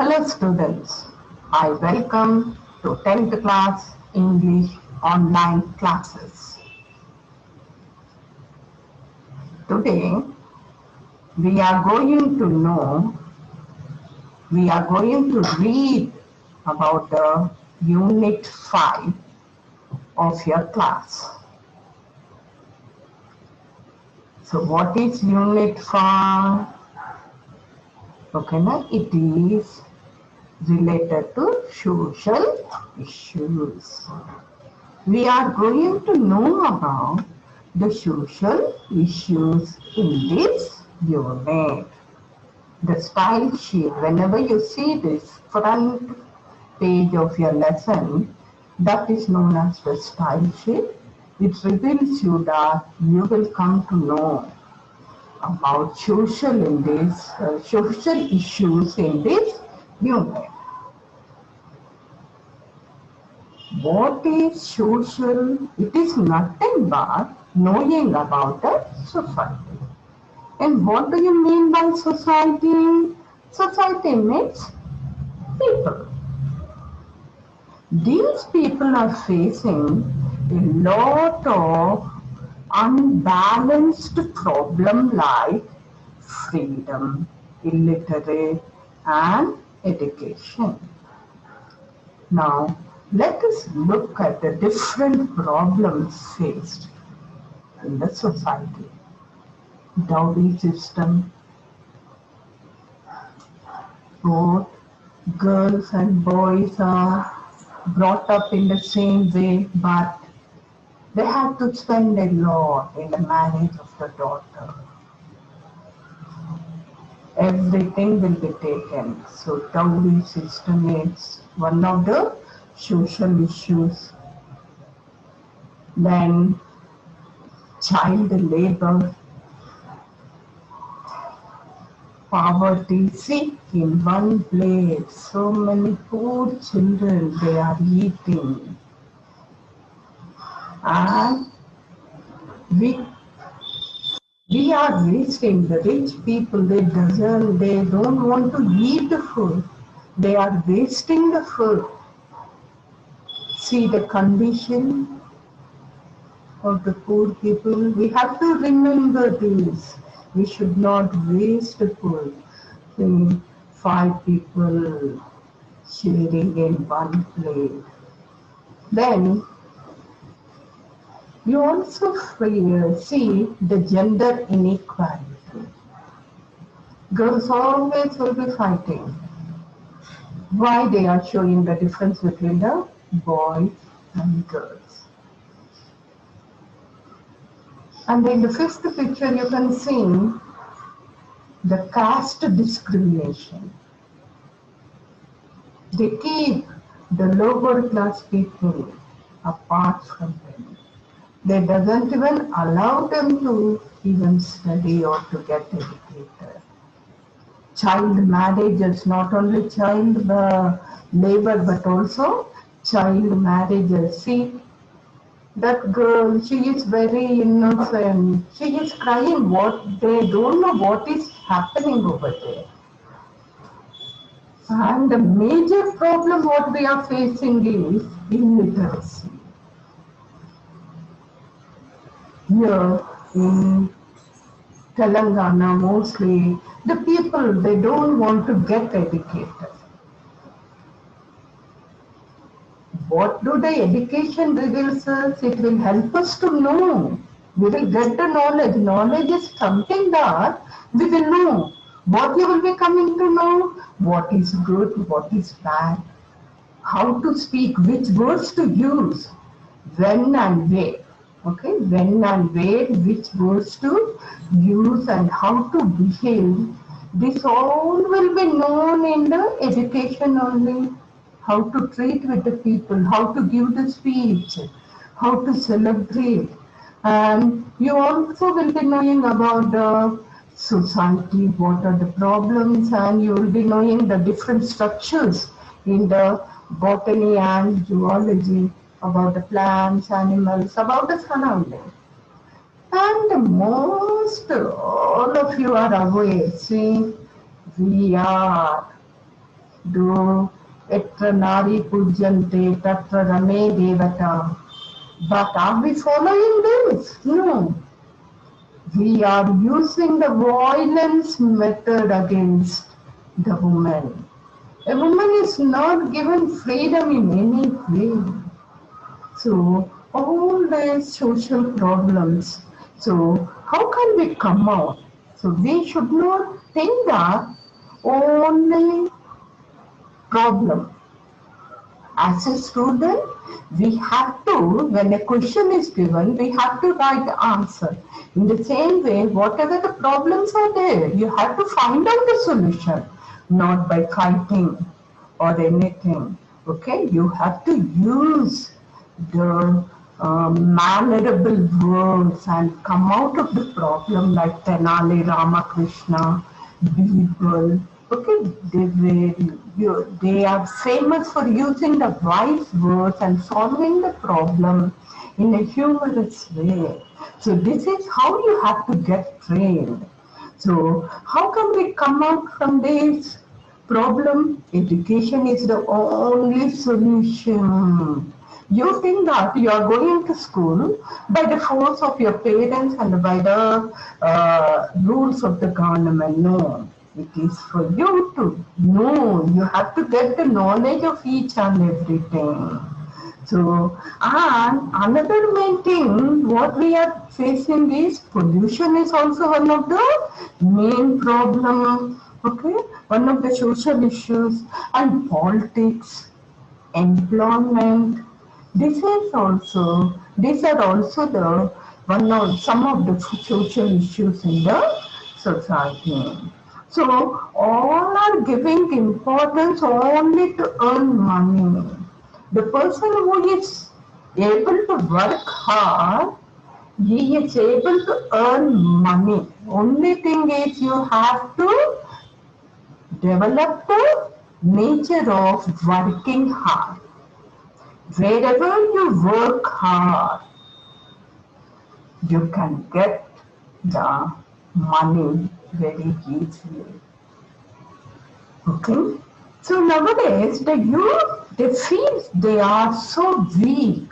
Hello students, I welcome to 10th class English online classes. Today we are going to read about the unit 5 of your class. So what is unit 5? Okay, now it is related to social issues. We are going to know about the social issues in this unit. The style sheet, whenever you see this front page of your lesson, that is known as the style sheet. It reveals you that you will come to know about social issues in this unit. What is social? It is nothing but knowing about the society. And what do you mean by society? Society means people. These people are facing a lot of unbalanced problem like freedom, illiterate, and education. Now, let us look at the different problems faced in the society. Dowry system, both girls and boys are brought up in the same way, but they have to spend a lot in the marriage of the daughter. Everything will be taken. So dowry system is one of the social issues. Then child labor, poverty. See, in one place, so many poor children they are eating, and we we are wasting. The rich people. They don't want to eat the food. They are wasting the food. See the condition of the poor people. We have to remember this. We should not waste the food. See, 5 people sharing in one plate. Then you also see the gender inequality. Girls always will be fighting. Why they are showing the difference between the boys and girls. And in the 5th picture you can see the caste discrimination. They keep the lower class people apart from them. They doesn't even allow them to even study or to get educated. Child marriages, not only child labor but also child marriages. See, that girl, she is very innocent. She is crying. What they don't know what is happening over there. And the major problem what we are facing is illiteracy. Here in Telangana, mostly the people they don't want to get educated. What do the education reveals us? It will help us to know. We will get the knowledge. Knowledge is something that we will know. What you will be coming to know? What is good, what is bad, how to speak, which words to use, when and where. Okay, when and where, which words to use and how to behave. This all will be known in the education only. How to treat with the people, how to give the speech, how to celebrate. And you also will be knowing about the society, what are the problems, and you will be knowing the different structures in the botany and zoology, about the plants, animals, about the surrounding. And most all of you are aware, see, we are Do etra nari pujyante tatra rame devata. But are we following this? No. We are using the violence method against the woman. A woman is not given freedom in any way. So all these social problems. So how can we come out? So we should not think that only problem. As a student, we have to, when a question is given, we have to write the answer. In the same way, whatever the problems are there, you have to find out the solution, not by fighting or anything. Okay, you have to use the mannerable words and come out of the problem like Tenali Ramakrishna, Birbal. Okay, they are famous for using the wise words and solving the problem in a humorous way. So this is how you have to get trained. So how can we come out from this problem? Education is the only solution. You think that you are going to school by the force of your parents and by the rules of the government. No, it is for you to know. You have to get the knowledge of each and everything. So, and another main thing, what we are facing is pollution is also one of the main problem. Okay, one of the social issues, and politics, employment. These are also the one of some of the social issues in the society. So all are giving importance only to earn money. The person who is able to work hard, he is able to earn money. Only thing is you have to develop the nature of working hard. Wherever you work hard, you can get the money very easily. Okay? So nowadays, the youth, they feel they are so weak.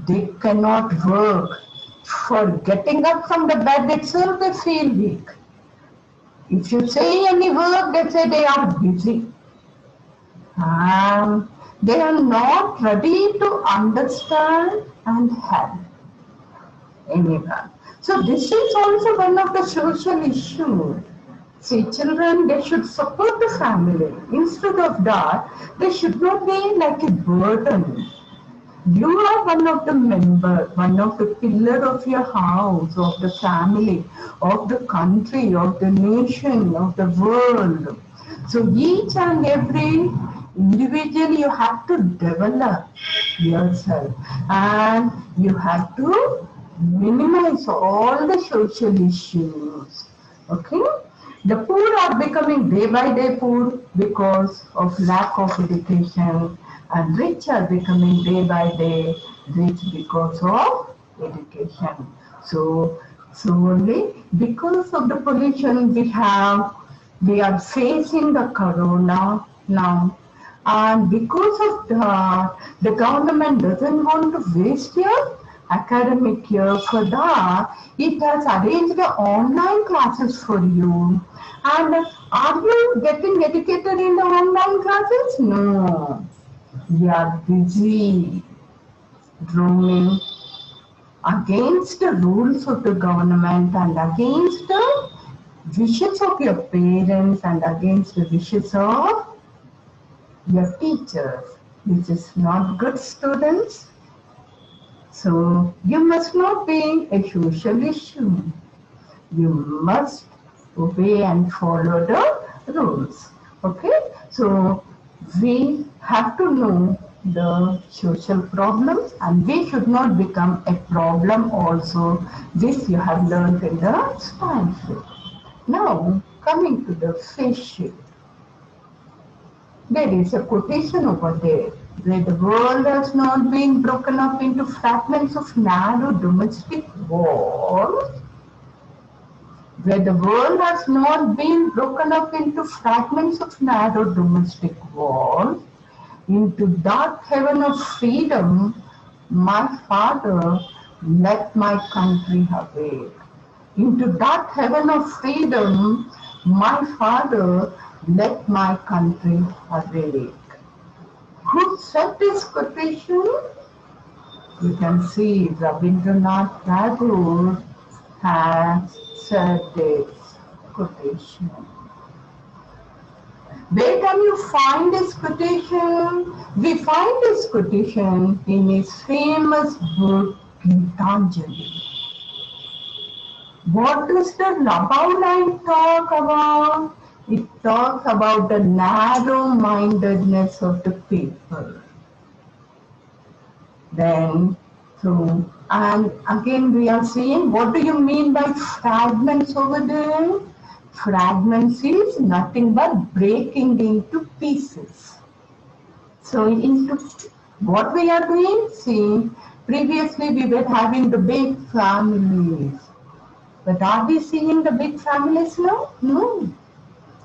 They cannot work. For getting up from the bed itself, they feel weak. If you say any work, they say they are busy. And they are not ready to understand and help anyone. So this is also one of the social issues. See, children, they should support the family. Instead of that, they should not be like a burden. You are one of the members, one of the pillar of your house, of the family, of the country, of the nation, of the world. So each and every individual you have to develop yourself and you have to minimize all the social issues. Okay? The poor are becoming day by day poor because of lack of education, and rich are becoming day by day rich because of education. So only because of the pollution we are facing the corona now, and because of that, the government doesn't want to waste your academic year. For that, it has arranged the online classes for you. And are you getting educated in the online classes? No. We are busy roaming against the rules of the government and against the wishes of your parents and against the wishes of your teachers, which is not good, students. So you must not be a social issue. You must obey and follow the rules. Okay? So we have to know the social problems and we should not become a problem also. This you have learned in the science. Now coming to the fish. There is a quotation over there where the world has not been broken up into fragments of narrow domestic wars, where the world has not been broken up into fragments of narrow domestic walls, into that heaven of freedom, my Father, let my country awake. Into that heaven of freedom, my Father, let my country awake. Who said this quotation? You can see Rabindranath Tagore has said this quotation. Where can you find this quotation? We find this quotation in his famous book Gitanjali. What does the above line talk about? It talks about the narrow-mindedness of the people. Then, and again we are saying, what do you mean by fragments over there? Fragments is nothing but breaking into pieces. So into what we are doing, see, previously we were having the big families. But are we seeing the big families now? No.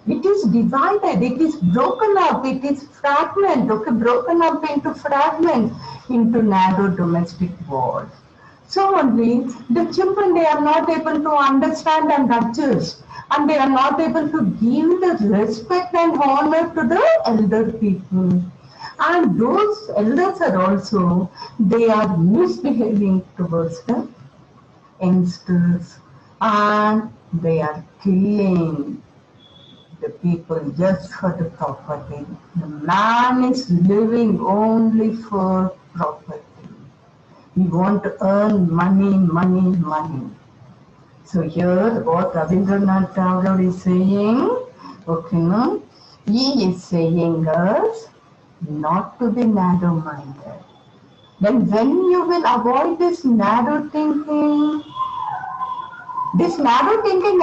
It is divided, it is broken up, it is fragmented, okay, broken up into fragments, into narrow domestic walls. So only the children, they are not able to understand and adjust, and they are not able to give the respect and honor to the elder people. And those elders are also, they are misbehaving towards the youngsters, and they are killing the people just for the property. The man is living only for property. He wants to earn money, money, money. So here what Rabindranath Tagore is saying, okay, no? He is saying us not to be narrow-minded. Then when you will avoid this narrow thinking,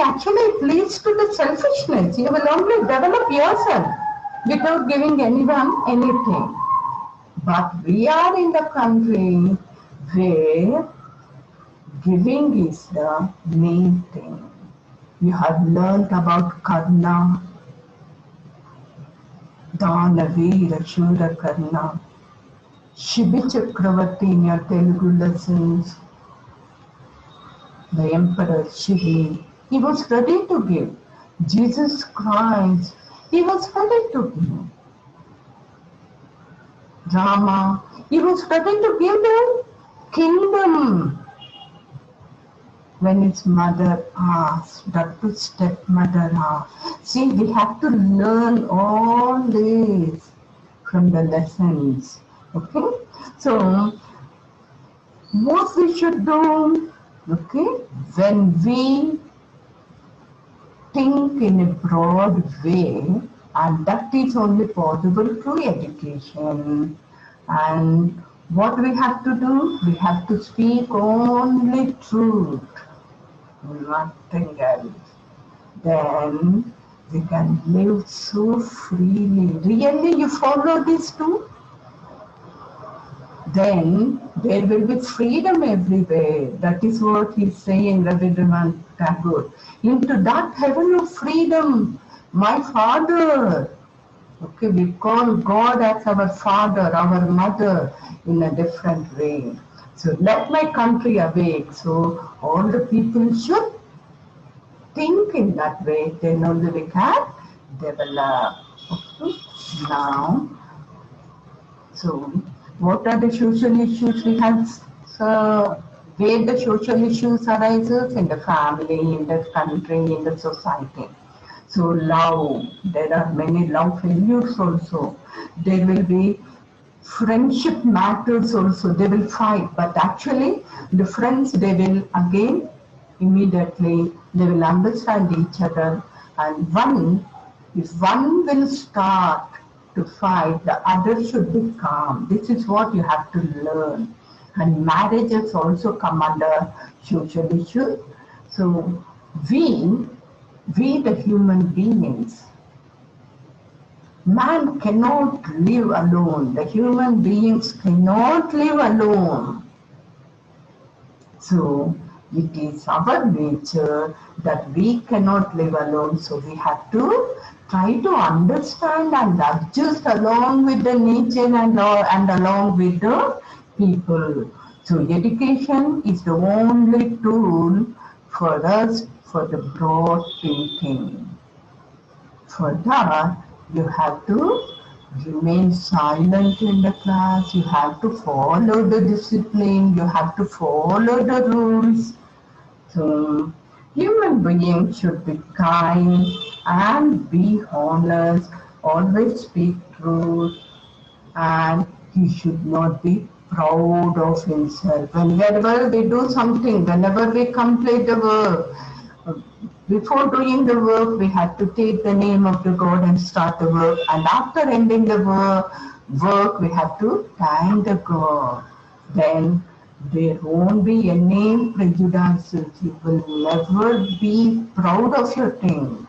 actually it leads to the selfishness. You will only develop yourself without giving anyone anything. But we are in the country where giving is the main thing. You have learned about Karna, Dana, Veera, Shura, Karna, Shibi Chakravarti in your Telugu lessons. The Emperor Shivi, he was ready to give. Jesus Christ, he was ready to give. Rama, he was ready to give the kingdom. When his mother asked, that to stepmother asked. See, we have to learn all this from the lessons. Okay? So, what we should do, okay, when we think in a broad way, and that is only possible through education. And what we have to do, we have to speak only truth, nothing else. Then we can live so freely. Really, you follow this too? Then there will be freedom everywhere. That is what he's saying, Rabindranath Tagore. Into that heaven of freedom, my Father. Okay, we call God as our Father, our Mother in a different way. So let my country awake. So all the people should think in that way. Then only we can develop. Okay. Now, so what are the social issues we have? So where the social issues arises in the family, in the country, in the society. So love, there are many love failures also. There will be friendship matters also. They will fight, but actually the friends, they will again immediately, they will understand each other. And if one will start to fight, the other should be calm. This is what you have to learn. And marriages also come under social issues. So we the human beings, man cannot live alone. The human beings cannot live alone. So It is our nature that we cannot live alone, so we have to try to understand and adjust along with the nature and along with the people. So education is the only tool for us for the broad thinking. For that, you have to remain silent in the class, you have to follow the discipline, you have to follow the rules. So, human beings should be kind and be honest, always speak truth, and he should not be proud of himself. Whenever we do something, whenever we complete the work, uh, before doing the work, we have to take the name of the God and start the work. And after ending the work we have to thank the God. Then there won't be any prejudices. You will never be proud of your thing,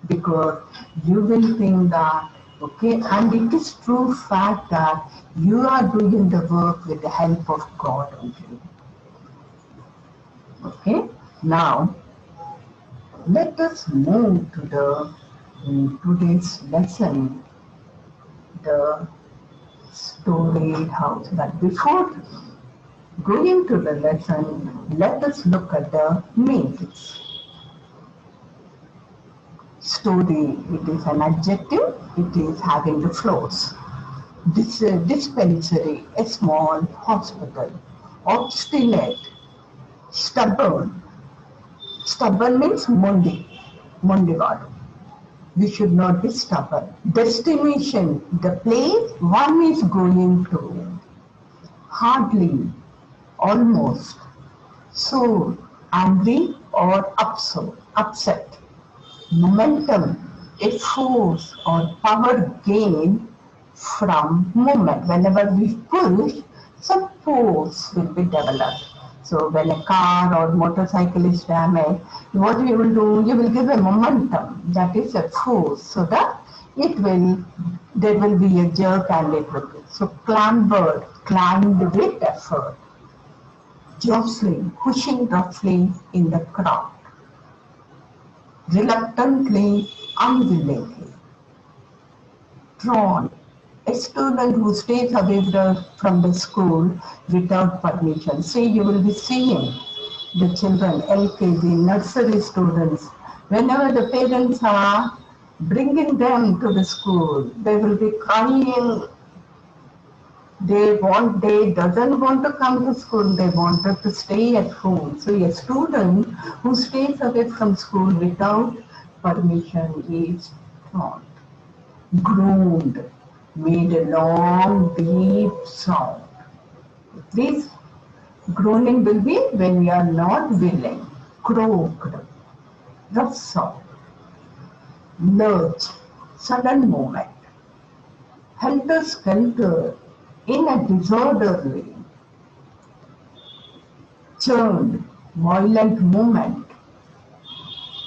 because you will think that, okay, and it is true fact that you are doing the work with the help of God only. Okay, now let us move to the today's lesson, the storied house. But before going to the lesson, let us look at the meanings. Story, it is an adjective, it is having the flows. Dispensary, a small hospital. Obstinate, stubborn. Stubborn means mondivad. We should not be stubborn. Destination, the place one is going to. Hardly, almost. So, angry or upset. Momentum, a force or power gained from movement. Whenever we push, some force will be developed. So when a car or motorcycle is damaged, what you will do? You will give a momentum, that is a force, so that there will be a jerk and it will be. So clambered, climbed with effort. Jostling, pushing roughly in the crowd. Reluctantly, unwillingly. Drawn, a student who stays away from the school without permission. Say you will be seeing the children, LKG, nursery students, whenever the parents are bringing them to the school, they will be crying. They doesn't want to come to school, they wanted to stay at home. So a student who stays away from school without permission is not. Groaned, made a long deep sound. This groaning will be when we are not willing. Croaked, rough sound. Lurch, sudden movement. Helter-skelter, in a disorderly. Churned, violent movement.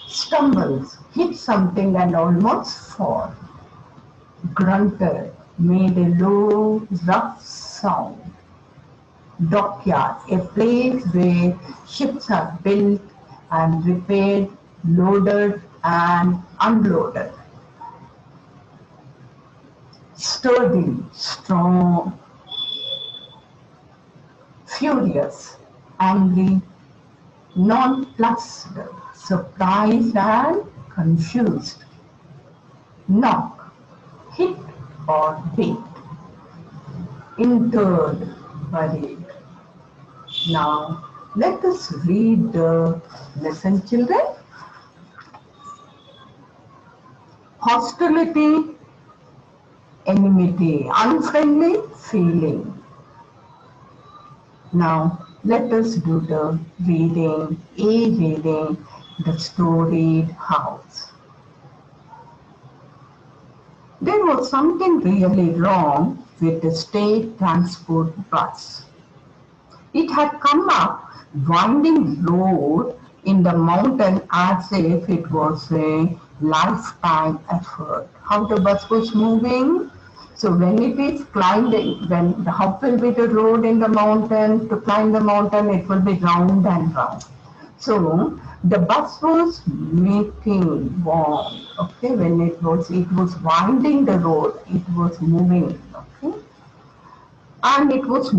Stumbles, hit something and almost fall. Grunted, made a low, rough sound. Dockyard, a place where ships are built and repaired, loaded and unloaded. Sturdy, strong. Furious, angry, nonplussed, surprised and confused. Knock, hit or beat. Interred, buried. Now, let us read the lesson, children. Hostility, enmity, unfriendly feeling. Now, let us do the reading, the storied house. There was something really wrong with the state transport bus. It had come up winding road in the mountain as if it was a lifetime effort. How the bus was moving? So when it is climbing, how will be the road in the mountain? To climb the mountain, it will be round and round. So the bus was making warm. Okay, when it was winding the road, it was moving. Okay, and it was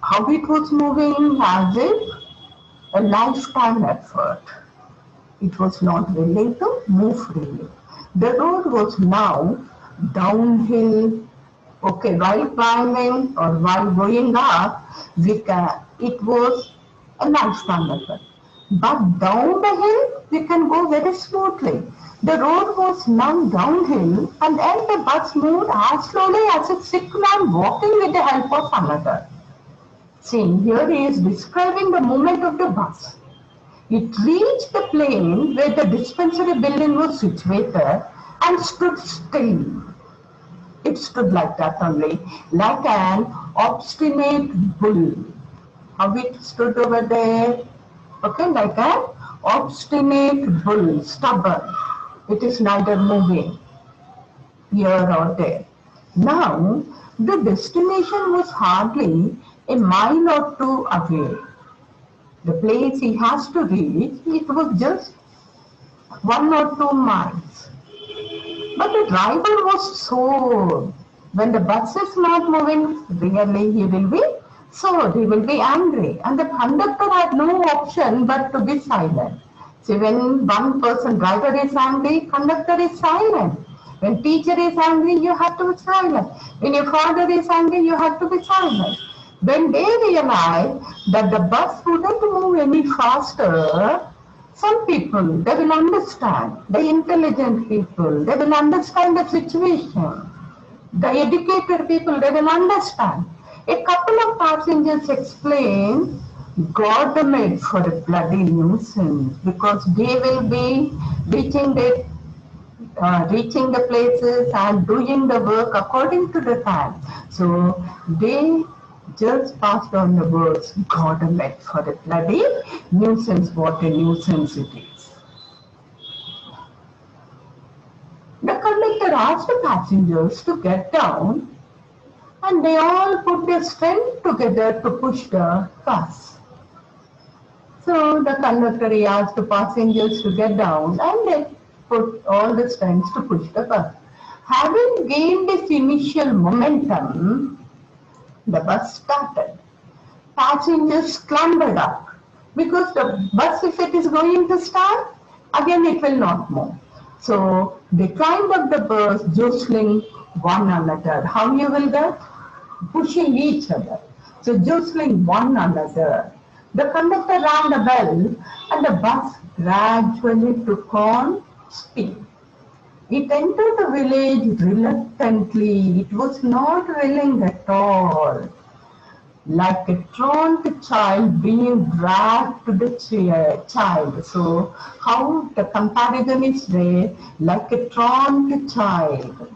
how it was moving as if a lifetime effort. It was not willing to move freely. The road was now downhill. Okay, while climbing or while going up, it was a lifetime effort. But down the hill, we can go very smoothly. The road was now downhill, and then the bus moved as slowly as a sick man walking with the help of another. See, here he is describing the movement of the bus. It reached the plain where the dispensary building was situated and stood still. It stood like that only, like an obstinate bull. How it stood over there? Okay, like an obstinate bull, stubborn. It is neither moving here or there. Now, the destination was hardly a mile or two away. The place he has to reach, it was just 1 or 2 miles. But the driver was sore. When the bus is not moving, really he will be sore, he will be angry. And the conductor had no option but to be silent. See, when one person, driver is angry, conductor is silent. When teacher is angry, you have to be silent. When your father is angry, you have to be silent. When they realize that the bus wouldn't move any faster, some people, they will understand, the intelligent people, they will understand the situation. The educated people, they will understand. A couple of passengers explain God made for a bloody nuisance because they will be reaching the places and doing the work according to the time. So they just passed on the words God made for a bloody nuisance. What a nuisance it is. The conductor asked the passengers to get down and they all put their strength together to push the bus. So the conductor asked the passengers to get down and they put all the strength to push the bus. Having gained its initial momentum, the bus started. Passengers clambered up because the bus, if it is going to start, again it will not move. So they climbed up the bus, jostling one another. How you will get? Pushing each other. So jostling one another. The conductor rang the bell and the bus gradually took on speed. It entered the village reluctantly. It was not willing at all. Like a truant child being dragged to the child. So how the comparison is there, like a truant child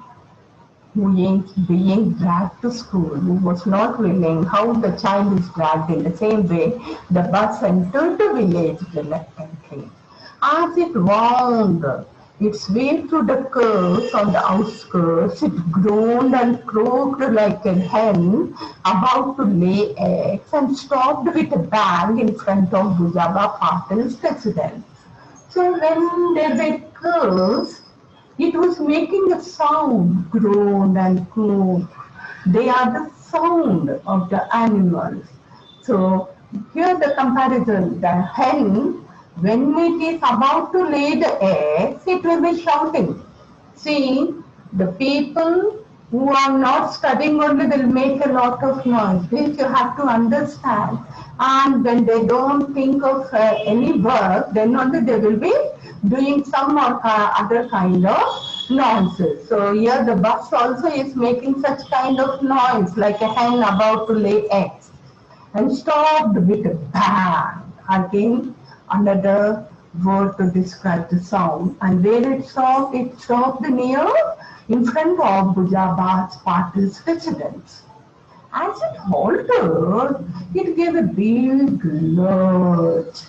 who is being dragged to school, who was not willing, how the child is dragged in the same way, the bus entered the village reluctantly. As it wound its way through the curves on the outskirts, it groaned and croaked like a hen about to lay eggs and stopped with a bang in front of Bujaba Patil's residence. So when there were curves, it was making a sound, groan and croak. They are the sound of the animals. So here the comparison, the hen, when it is about to lay the eggs, it will be shouting. See, the people who are not studying only will make a lot of noise. This you have to understand. And when they don't think of any work, then only they will be doing some or other kind of noises. So here the bus also is making such kind of noise like a hen about to lay eggs and stopped with a bang. Again, another word to describe the sound. And where it stopped near in front of Bujabaz Patil's residence. As it halted, it gave a big lurch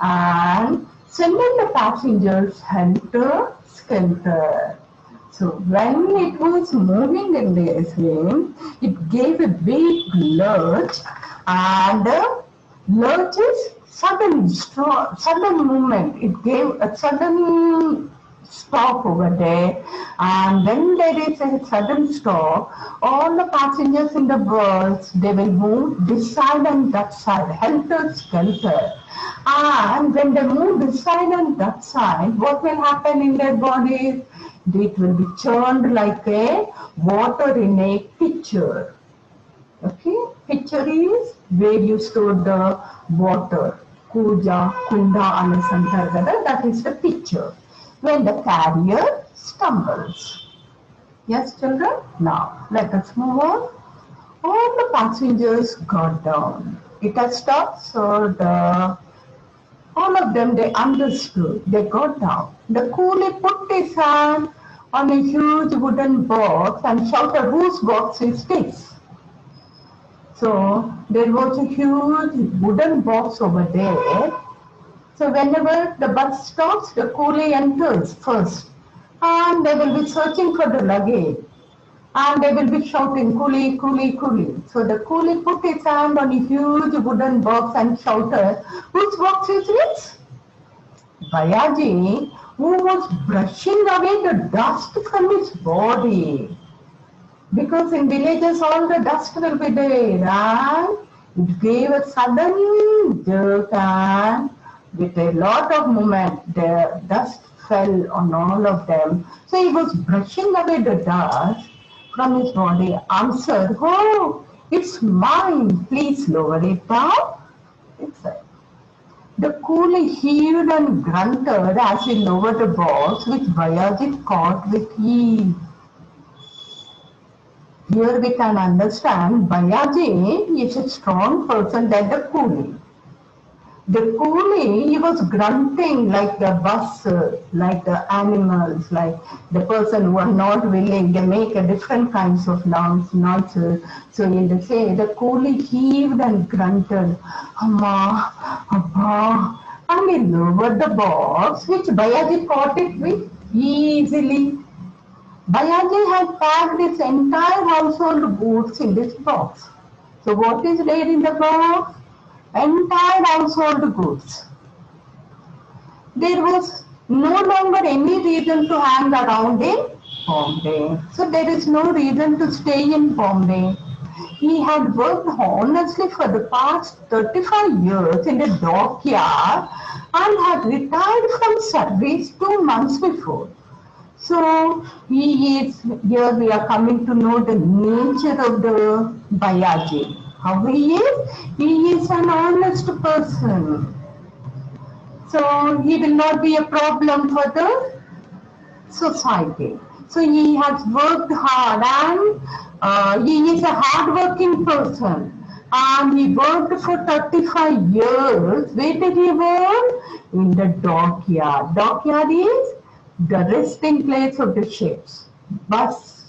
and sending the passengers helter-skelter. So when it was moving in this way, it gave a big lurch, and lurch is sudden movement. It gave a sudden stop over there, and when there is a sudden stop, all the passengers in the bus, they will move this side and that side, helter skelter. And when they move this side and that side, what will happen in their bodies? It will be churned like a water in a pitcher. Okay, pitcher is where you store the water. Kuja, kunda, anasantargada, that is the pitcher. When the carrier stumbles. Yes, children? Now, let us move on. All the passengers got down. It has stopped, so all of them, they understood. They got down. The coolie put his hand on a huge wooden box and shouted, "Whose box is this?" So there was a huge wooden box over there. So whenever the bus stops, the coolie enters first. And they will be searching for the luggage. And they will be shouting, "Coolie, coolie, coolie." So the coolie put his hand on a huge wooden box and shouted, "Whose box is this?" Bayaji, who was brushing away the dust from his body. Because in villages all the dust will be there, and it gave a sudden jerk, and with a lot of movement, the dust fell on all of them. So he was brushing away the dust from his body, answered, "Oh, it's mine, please lower it down." It's said. The coolie heaved and grunted as he lowered the box, which Bayaji caught with ease. Here we can understand Bayaji is a strong person than the coolie. The coolie, he was grunting like the bus, like the animals, like the person who are not willing, they make a different kinds of noises. So in the say, the coolie heaved and grunted, "Amma, Abba," and he lowered the box, which Bayaji caught it with easily. Bayaji had packed his entire household goods in this box. So what is there in the box? Entire household goods. There was no longer any reason to hang around in Bombay. So there is no reason to stay in Bombay. He had worked honestly for the past 35 years in the dockyard and had retired from service 2 months before. So he is, here we are coming to know the nature of the Bayaji. How he is? He is an honest person. So he will not be a problem for the society. So he has worked hard, and he is a hard-working person. And he worked for 35 years. Where did he work? In the dockyard. Dockyard is the resting place of the ships. Bus.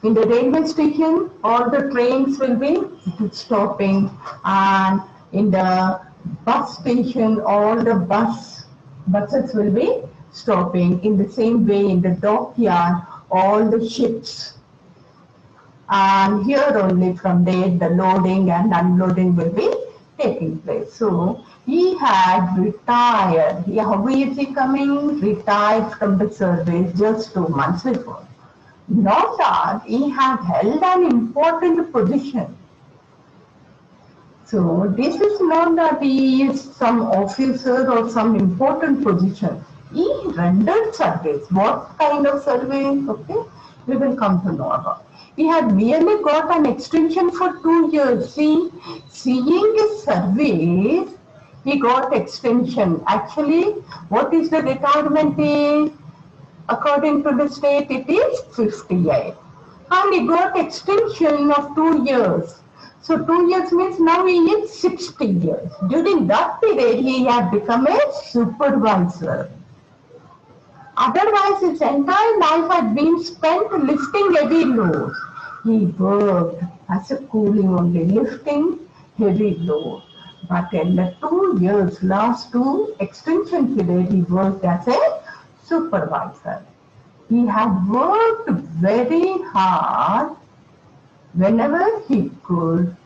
In the railway station, all the trains will be stopping, and in the bus station, all the buses will be stopping. In the same way, in the dockyard, all the ships. And here only from there, the loading and unloading will be taking place. So he had retired. How is he coming? Retired from the service just 2 months before. Not that he had held an important position. So this is not that he is some officer or some important position. He rendered service. What kind of service? Okay, we will come to know about. He had merely got an extension for 2 years. See, seeing his service, he got extension. Actually, what is the retirement age? According to the state, it is 58. And he got extension of 2 years. So 2 years means now he is 60 years. During that period, he had become a supervisor. Otherwise, his entire life had been spent lifting heavy loads. He worked as a coolie only, lifting heavy loads. But in the 2 years, last 2 extension period, he worked as a supervisor. He had worked very hard whenever he could,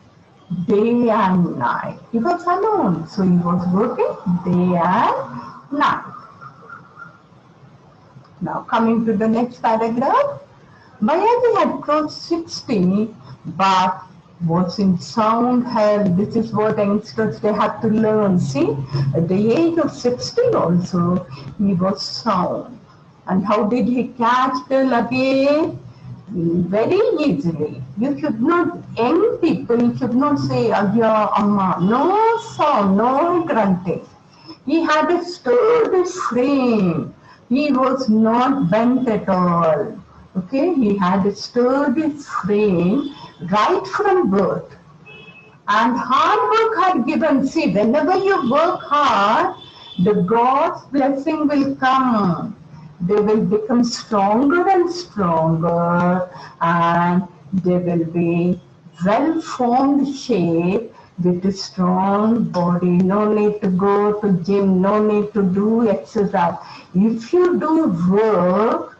day and night. He was alone, so he was working day and night. Now coming to the next paragraph. Bayaji had crossed 60 but was in sound health. This is what youngsters they have to learn. See, at the age of 60 also, he was sound. And how did he catch the luggage? Very easily. You should not, young people should not say, Ajya, Amma. No sound, no grunting. He had a sturdy frame. He was not bent at all. Okay, he had a sturdy frame right from birth. And hard work had given. See, whenever you work hard, the God's blessing will come. They will become stronger and stronger, and they will be well-formed shape with a strong body. No need to go to gym, no need to do exercise. If you do work,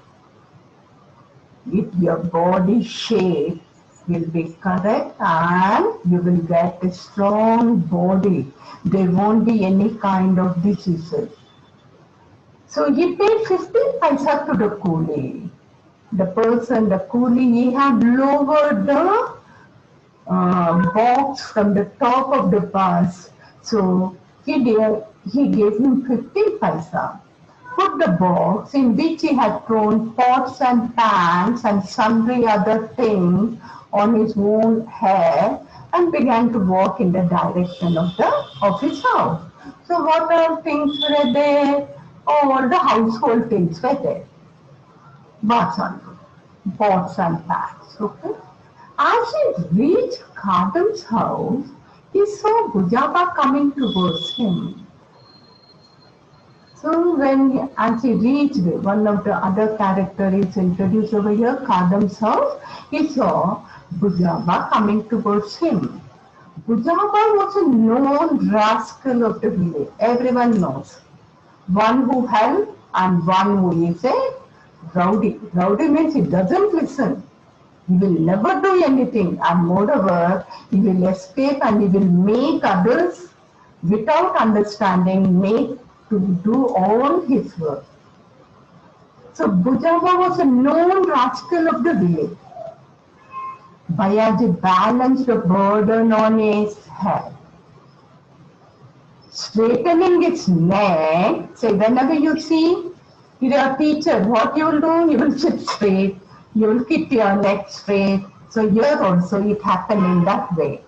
if your body shape will be correct and you will get a strong body. There won't be any kind of diseases. So he paid 15 paisa to the coolie. The person, the coolie, he had lowered the box from the top of the bus. So he gave him 15 paisa. Put the box in which he had thrown pots and pans and sundry other things on his own head and began to walk in the direction of his house. So what all things were there? All the household things were there. Basan, pots and pans. Okay. As he reached Kadam's house, he saw Bujaba coming towards him. So as he reached, one of the other characters is introduced over here, Kadam's house, he saw Bujaba coming towards him. Bujaba was a known rascal of the village. Everyone knows. One who helped and one who is a rowdy. Rowdy means he doesn't listen. He will never do anything, and moreover, he will escape and he will make others without understanding to do all his work. So Bujaba was a known rascal of the village. Bayaji balanced a burden on his head. Straightening its neck, say whenever you see your teacher, what you will do, you will sit straight, you will keep your neck straight. So here also it happened in that way.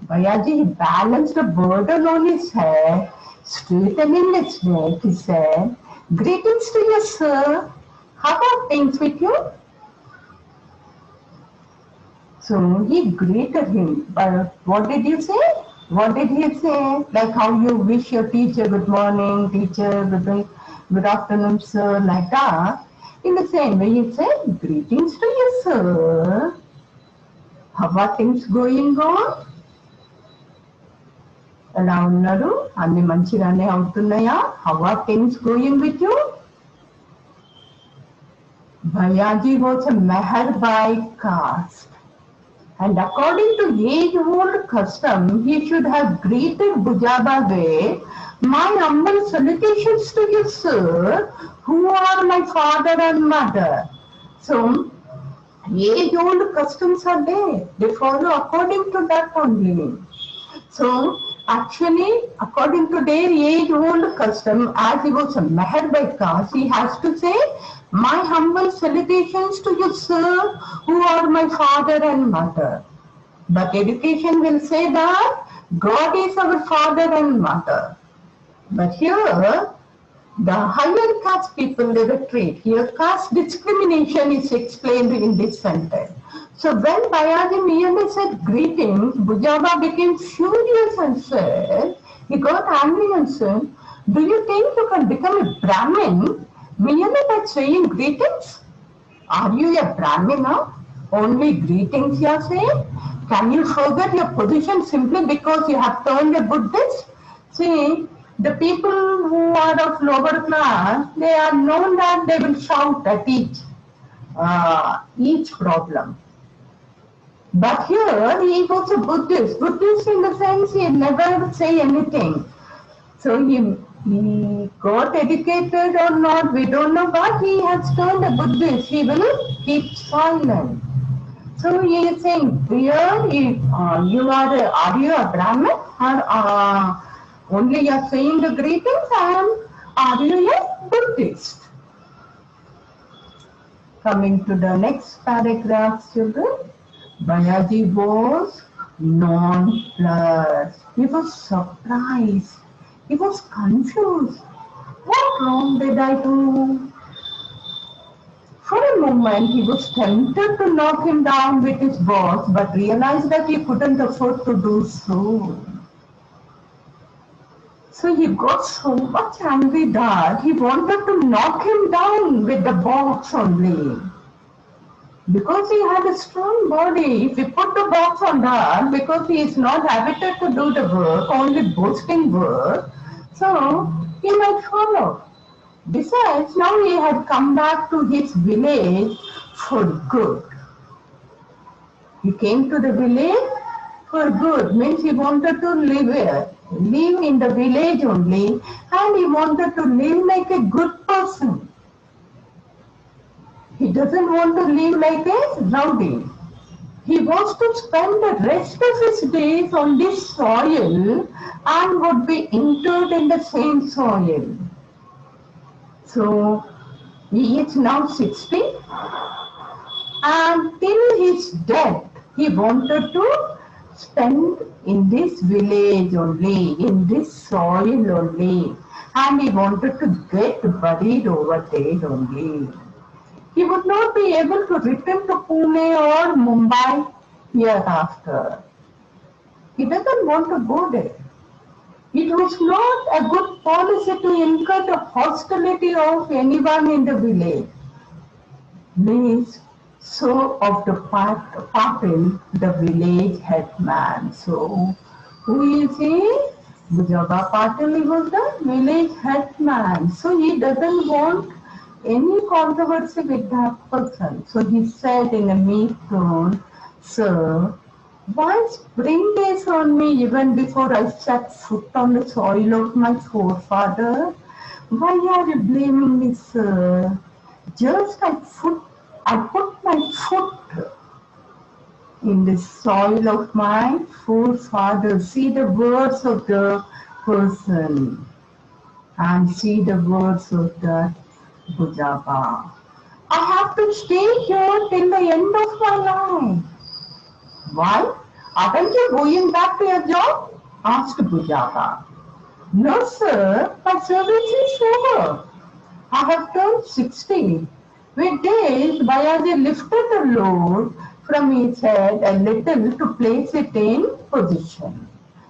Bayaji balanced a burden on his head, straightening its neck, he said, "Greetings to you, sir. How are things with you?" So he greeted him. What did you say? What did he say? Like how you wish your teacher good morning, teacher, good afternoon, sir, like that. In the same way, he said, "Greetings to you, sir. How are things going on?" ఎలా ఉన్నారు? అన్ని మంచిగానే అవుతున్నాయా? How are things going with you? Bayaji was a Meher by caste. And according to age-old custom, he should have greeted Bujaba with, "My humble salutations to you, sir, who are my father and mother." So, age-old customs are there. They follow according to that only. So, actually, according to their age-old custom, as he was a Meher by caste, he has to say, "My humble salutations to you, sir, who are my father and mother." But education will say that God is our father and mother. But here, the higher caste people, they were treated. Here, caste discrimination is explained in this sentence. So when Bayaji merely said greetings, Bujaba became furious and said, he got angry and said, "Do you think you can become a Brahmin merely by saying greetings? Are you a Brahmina? Only greetings you are saying? Can you forget your position simply because you have turned a Buddhist?" See, The people who are of lower class, they are known that they will shout at each problem. But here he was a Buddhist. Buddhist in the sense he never say anything. So he got educated or not, we don't know, but he has turned a Buddhist. He will keep silent. So he is saying, here are you a Brahmin or only you are saying the greetings, and are you a Buddhist? Coming to the next paragraph, children, Bayaji was nonplussed. He was surprised. He was confused. What wrong did I do? For a moment, he was tempted to knock him down with his box, but realized that he couldn't afford to do so. So he got so much angry that he wanted to knock him down with the box only. Because he had a strong body, if he put the box on that, because he is not habited to do the work, only boasting work, so he might fall off. Besides, now he had come back to his village for good. He came to the village for good, means he wanted to live in the village only, and he wanted to live like a good person. He doesn't want to live like a rowdy. He wants to spend the rest of his days on this soil and would be interred in the same soil. So he is now 60, and till his death he wanted to spend in this village only, in this soil only, and he wanted to get buried over there only. He would not be able to return to Pune or Mumbai hereafter. He doesn't want to go there. It was not a good policy to incur the hostility of anyone in the village. Means so of the Patil, the village headman. So who is he? Bujaba Patil was the village headman. So he doesn't want any controversy with that person. So he said in a meek tone, Sir, why spring days on me even before I set foot on the soil of my forefather? Why are you blaming me, sir? Just I put my foot in the soil of my forefathers. See the words of the person and see the words of the Bujaba. I have to stay here till the end of my life. Why? Aren't you going back to your job? Asked Bujaba. No, sir, my service is over. I have turned 60. With this, Bayaji lifted the load from his head a little to place it in position.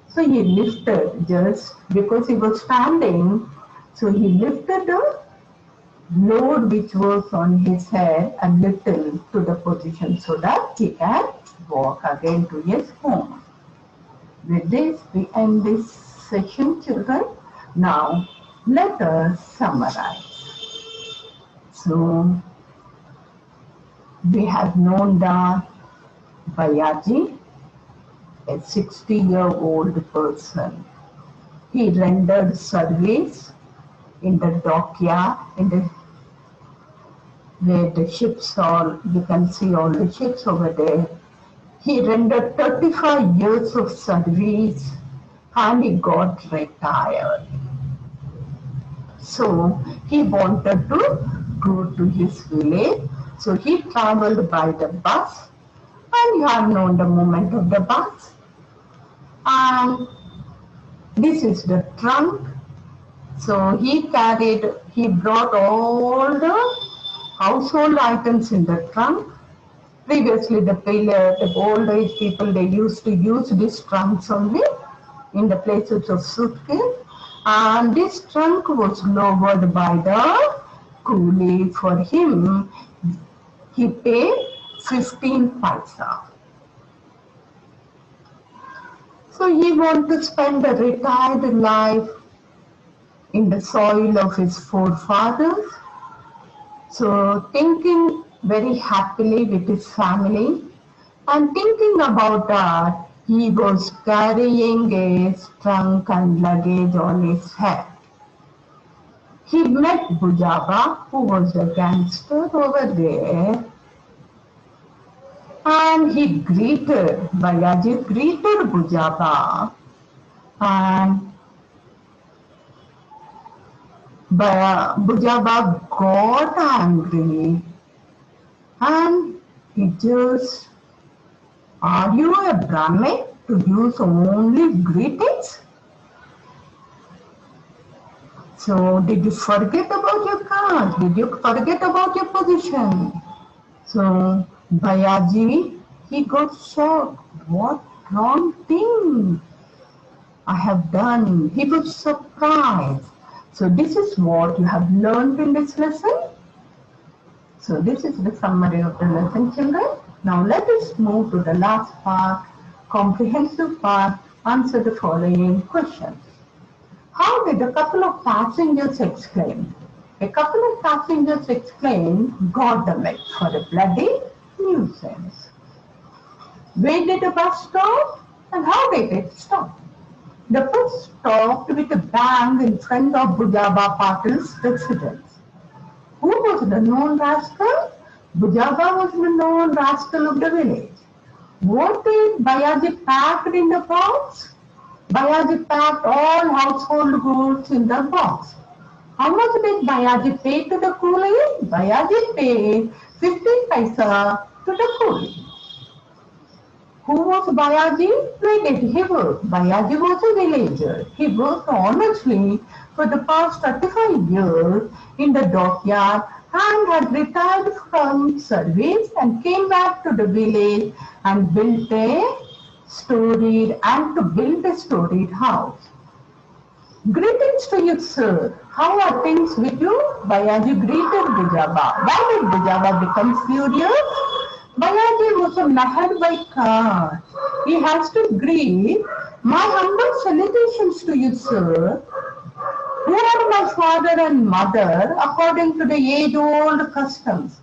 So he lifted just because he was standing. So he lifted the load which was on his head a little to the position so that he can walk again to his home. With this, we end this session, children. Now, let us summarize. So, we have known that Bayaji, a 60-year-old person, he rendered service in the dockyard, where the ships are, you can see all the ships over there. He rendered 35 years of service and he got retired. So he wanted to go to his village. So he traveled by the bus, and you have known the movement of the bus. And this is the trunk. So he brought all the household items in the trunk. Previously, the old age people, they used to use these trunks only in the places of suitcase. And this trunk was lowered by the coolie. For him, he paid 15 paisa. So he wanted to spend a retired life in the soil of his forefathers. So thinking very happily with his family and thinking about that, he was carrying his trunk and luggage on his head. He met Bujaba, who was a gangster over there, and he greeted, Bayaji greeted Bujaba, and Bujaba got angry, and he just, are you a Brahmin to use only greetings? So did you forget about your caste? Did you forget about your position? So Bayaji, he got shocked. What wrong thing I have done? He was surprised. So this is what you have learned in this lesson. So this is the summary of the lesson, children. Now let us move to the last part, comprehensive part. Answer the following questions. How did a couple of passengers exclaim? A couple of passengers exclaimed, God damn it, for a bloody nuisance. Where did the bus stop? And how did it stop? The bus stopped with a bang in front of Bujaba Patil's residence. Who was the known rascal? Bujaba was the known rascal of the village. What did Bayaji pack in the box? Bayaji packed all household goods in the box. How much did Bayaji pay to the coolie? Bayaji paid 15 paisa to the coolie. Who was Bayaji? Where did he work? Bayaji was a villager. He worked honestly for the past 35 years in the dockyard and had retired from service and came back to the village and built a storied house. Greetings to you, sir. How are things with you? Bayaji greeted Bujaba. Why did Bujaba become furious? Bayaji was mad by caste. He has to greet, my humble salutations to you, sir. Who are my father and mother according to the age-old customs?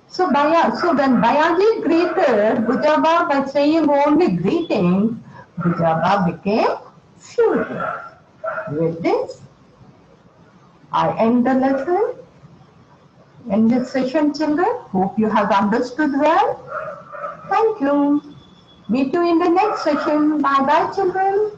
So when Bayaji greeted Bujaba by saying only greetings, Bujaba became furious. With this, I end the lesson. In this session, children, hope you have understood well. Thank you. Meet you in the next session. Bye bye, children.